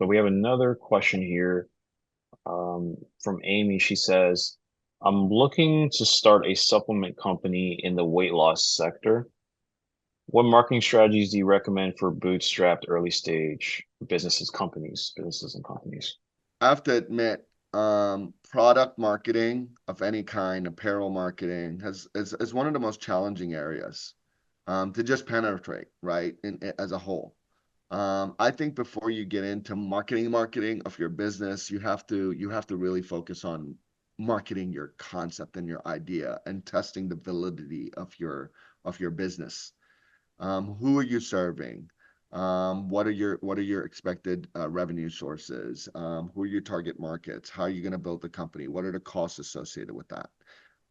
But we have another question here from Amy. She says, I'm looking to start a supplement company in the weight loss sector. What marketing strategies do you recommend for bootstrapped early stage businesses and companies? I have to admit, product marketing of any kind, apparel marketing, is one of the most challenging areas to just penetrate, right, as a whole. I think before you get into marketing of your business, you have to really focus on marketing your concept and your idea and testing the validity of your business. Who are you serving? What are your expected revenue sources? Who are your target markets? How are you going to build the company? What are the costs associated with that?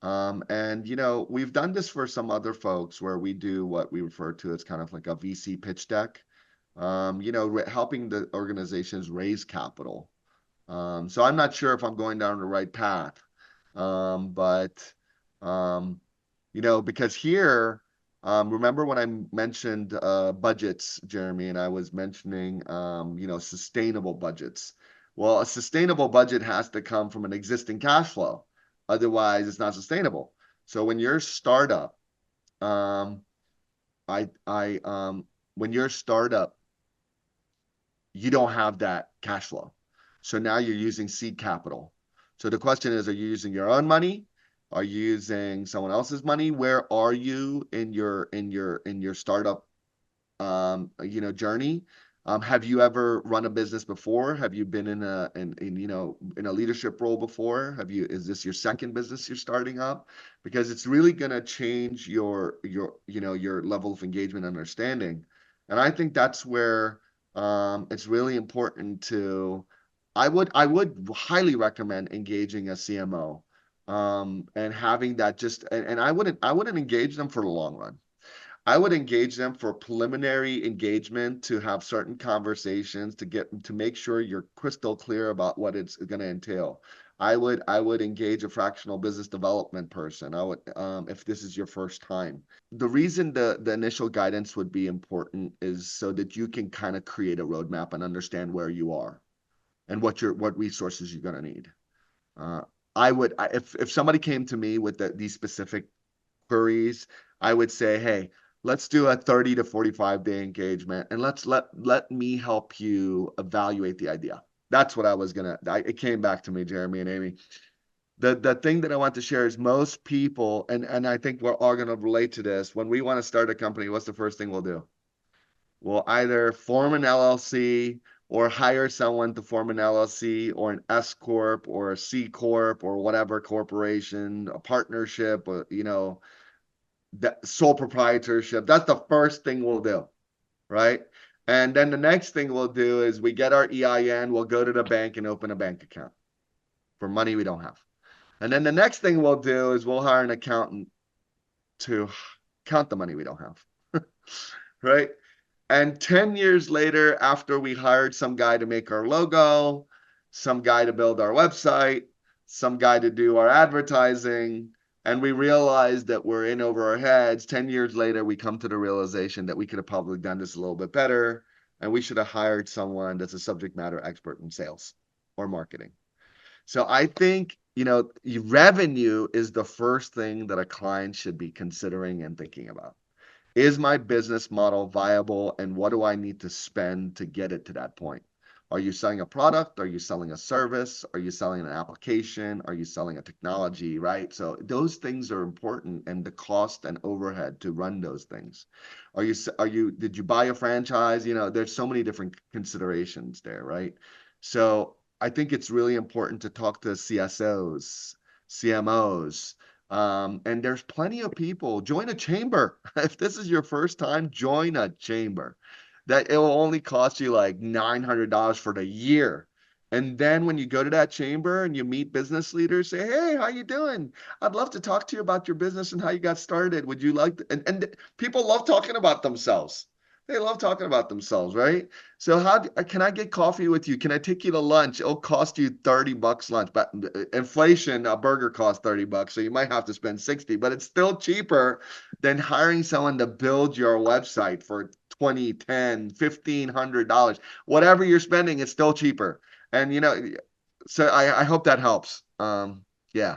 And we've done this for some other folks where we do what we refer to as kind of like a VC pitch deck. Helping the organizations raise capital. So I'm not sure if I'm going down the right path. But because here, remember when I mentioned budgets, Jeremy, and I was mentioning, sustainable budgets. Well, a sustainable budget has to come from an existing cash flow. Otherwise, it's not sustainable. So when you're a startup, um, when you're a startup, you don't have that cash flow. So now you're using seed capital. So the question is, are you using your own money? Are you using someone else's money? Where are you in your startup journey? Have you ever run a business before? Have you been in a leadership role before? Is this your second business you're starting up? Because it's really going to change your level of engagement and understanding. And I think that's where it's really important to I would highly recommend engaging a CMO, and having that and I wouldn't engage them for the long run. I would engage them for preliminary engagement to have certain conversations to make sure you're crystal clear about what it's going to entail. I would engage a fractional business development person. I would, if this is your first time. The reason the initial guidance would be important is so that you can kind of create a roadmap and understand where you are and what resources you're going to need. Uh, if somebody came to me with these specific queries, I would say, hey, let's do a 30 to 45-day engagement and let me help you evaluate the idea. That's what it came back to me, Jeremy and Amy. The thing that I want to share is most people, and I think we're all going to relate to this. When we want to start a company, what's the first thing we'll do? We'll either form an LLC or hire someone to form an LLC or an S corp or a C corp or whatever corporation, a partnership, or that sole proprietorship. That's the first thing we'll do, right? And then the next thing we'll do is we get our EIN, we'll go to the bank and open a bank account for money we don't have. And then the next thing we'll do is we'll hire an accountant to count the money we don't have, right? And 10 years later, after we hired some guy to make our logo, some guy to build our website, some guy to do our advertising, and we realized that we're in over our heads, 10 years later, we come to the realization that we could have probably done this a little bit better, and we should have hired someone that's a subject matter expert in sales or marketing. So I think, revenue is the first thing that a client should be considering and thinking about. Is my business model viable, and what do I need to spend to get it to that point? Are you selling a product? Are you selling a service? Are you selling an application? Are you selling a technology, right? So those things are important, and the cost and overhead to run those things. Did you buy a franchise? There's so many different considerations there, right? So I think it's really important to talk to CSOs, CMOs, and there's plenty of people. Join a chamber. If this is your first time, join a chamber. That it will only cost you like $900 for the year. And then when you go to that chamber and you meet business leaders, say, "Hey, how you doing? I'd love to talk to you about your business and how you got started. Would you like to?" And people love talking about themselves. They love talking about themselves, right? So can I get coffee with you? Can I take you to lunch? It'll cost you $30 lunch, but inflation, a burger costs $30, so you might have to spend 60, but it's still cheaper than hiring someone to build your website for 20, 10, $1,500. Whatever you're spending, it's still cheaper. And so I hope that helps. Yeah.